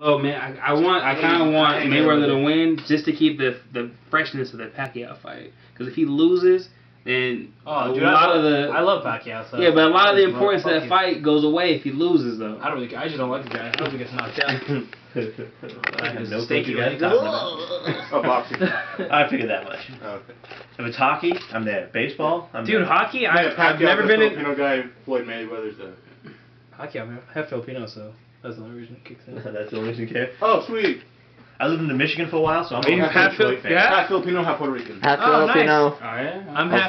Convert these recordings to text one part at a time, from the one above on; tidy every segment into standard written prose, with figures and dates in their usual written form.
Oh man, I kind of want Mayweather to win just to keep the freshness of that Pacquiao fight. Because if he loses, then I love Pacquiao. So yeah, but a lot of the importance of that fight goes away if he loses, though. I just don't like the guy. I hope he gets knocked out. I have no clue you guys are talking about. Oh, boxing. I figured that much. Oh, okay. If it's hockey, I'm there. Baseball, I'm Dude, there. hockey? I've never been in. Filipino guy, Floyd Mayweather's the. Hockey, I'm half Filipino, so that's the only reason it kicks in. That's the only reason you care. Oh, sweet. I lived in Michigan for a while, so I'm half Detroit fan. Half Filipino, half Puerto Rican. Half Nice. Filipino. Oh yeah. I'm half.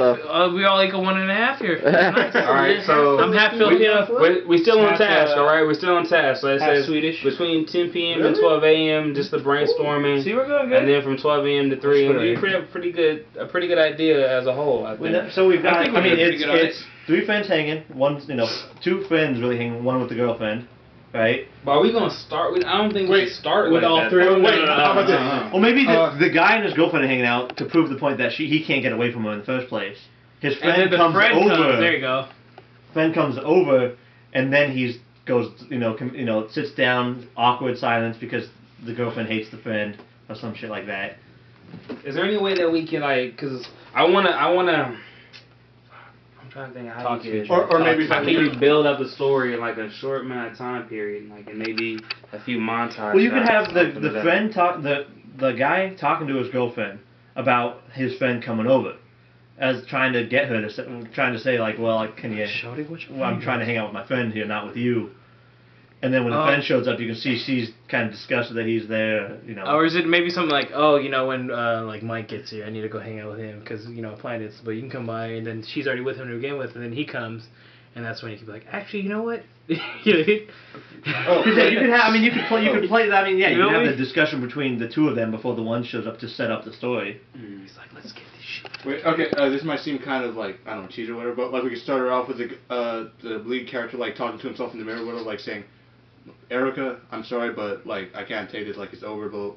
We all equal 1.5 here. Nice. All right, so I'm half Filipino. we still on task, all right. We're still on task. So it says Swedish. between 10 p.m. and 12 a.m. just the brainstorming. See, we're going good. And then from 12 a.m. to 3 a.m. A pretty good idea as a whole. I think. So we've got. I think we did pretty good on it's 3 friends hanging. One, 2 friends really hanging. One with the girlfriend, right? But are we gonna start with? I don't think we should start with like all that. three of them? Wait, No. how about this? Well, maybe the guy and his girlfriend are hanging out to prove the point that he can't get away from her in the first place. His And friend then the comes friend over. comes. There you go. Friend comes over, and then goes, sits down, awkward silence because the girlfriend hates the friend or some shit like that. Is there any way that we can cause I wanna. I'm trying to think how you could. Or maybe how can you build up the story in like a short amount of time period, and maybe a few montages. Well, you could have the friend talk the guy talking to his girlfriend about his friend coming over, as trying to get her to say like, well, can you? Well, I'm trying to hang out with my friend here, not with you. And then when the friend shows up, you can see she's kind of disgusted that he's there, Or is it maybe something like, when like Mike gets here, I need to go hang out with him because I planned it, but you can come by, and then she's already with him to begin with, and then he comes, and that's when you can be like, actually, you know what? You could have. You could play that. You could have the discussion between the two of them before the one shows up to set up the story. He's like, let's get this shit. Wait, okay, this might seem kind of like, I don't know, cheesy or whatever, but like we could start her off with the lead character like talking to himself in the mirror, whatever, like saying, Erica, I'm sorry, but like I can't take this, like it's over, but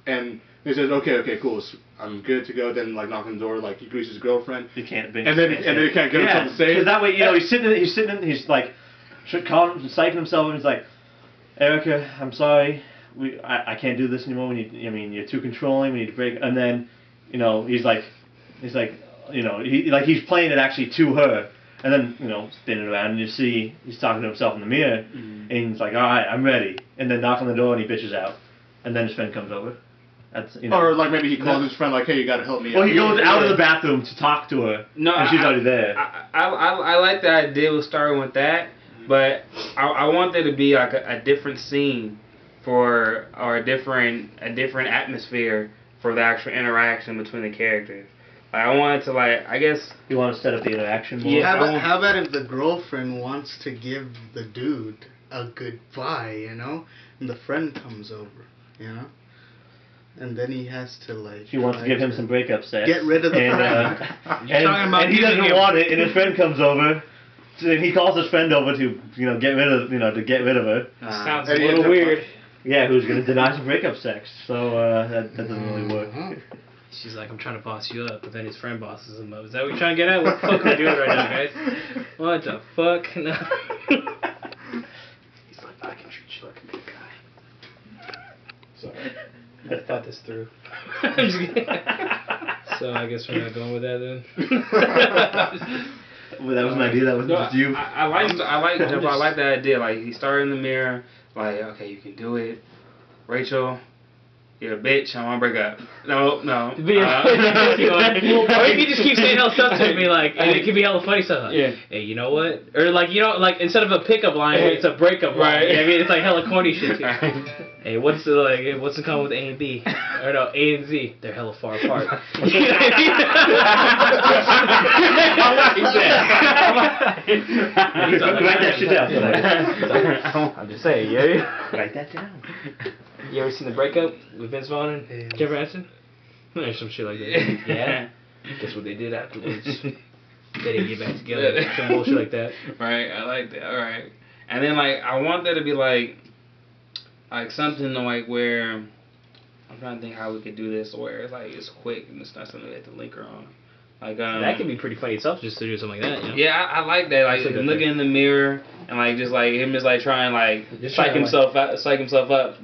and he says, okay, cool, I'm good to go. Then like knocking on the door, like he greets his girlfriend. He can't. And then he can't get himself to say it. Because that way, he's like, psyching himself, and he's like, Erica, I'm sorry, I can't do this anymore. You're too controlling. We need to break. And then, he's playing it actually to her. And then, spinning around, and you see he's talking to himself in the mirror, and he's like, all right, I'm ready. And then knock on the door, and he bitches out. And then his friend comes over. That's, Or like maybe he calls his friend like, hey, you got to help me out. Well, he goes out of the bathroom to talk to her, and she's already there. I like the idea of starting with that, but I want there to be like a different scene or a different atmosphere for the actual interaction between the characters. I wanted to I guess... You want to set up the interaction more? Yeah, how about if the girlfriend wants to give the dude a goodbye, and the friend comes over, and then he has to She wants to give him some breakup sex. Get rid of the friend. And he doesn't want it, and his friend comes over. And he calls his friend over to get rid of her. Sounds a little weird. Yeah, who's going to deny some breakup sex? So that doesn't really work. She's like, I'm trying to boss you up, but then his friend bosses him up. Is that what you're trying to get at? What the fuck are we doing right now, guys? What the fuck? No. He's like, I can treat you like a good guy. Sorry. I thought this through. I'm just kidding. So I guess we're not going with that then. Well, that was an idea. That wasn't just you. I like that idea. Like he started in the mirror. Like, okay, you can do it, Rachel. You're a bitch, I want to break up. No. Or you can just keep saying hella stuff to me, and it can be hella funny stuff. Like, hey, you know what? Or instead of a pickup line, it's a breakup line. Right. It's like hella corny shit. Hey, what's the common with A and B? Or no, A and Z. They're hella far apart. Write that shit down. I'm just saying, yeah. Write that down. You ever seen The Breakup with Vince Vaughn and Jennifer Aniston? Or some shit like that. Yeah. Guess what they did afterwards? They didn't get back together. Some bullshit like that. Right, I like that. All right. And then I want there to be like something where I'm trying to think how we could do this where it's quick and it's not something we have to linker on. That could be pretty funny itself just to do something like that. Yeah, I like that. Looking in the mirror and just him trying psych himself up.